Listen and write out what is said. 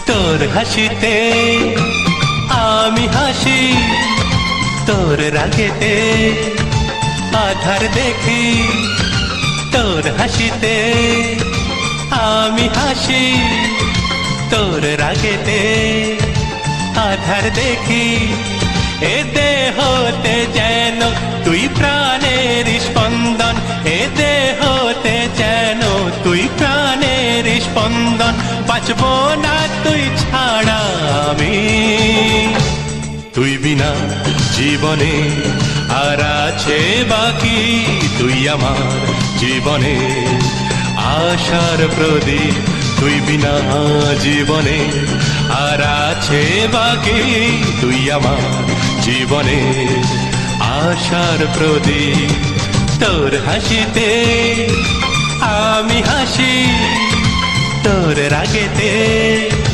তোর হাসিতে আমি হাসি, তোর রাগেতে আধার দেখি। তোর হাসিতে আমি হাসি, তোর রাগেতে আধার দেখি। এ দেহতে যেন তুই প্রাণের স্পন্দন, এ দেহতে যেন তুই প্রাণের স্পন্দন। বাঁচব না তুই ছাড়া আমি, তুই বিনা জীবনে আর আছে বাকি। তুই আমার জীবনে আশার প্রদীপ, তুই বিনা জীবনে আর আছে বাকি। তুই আমার জীবনে আশার প্রদীপ। তোর হাসিতে আমি হাসি, তোর রাগেতে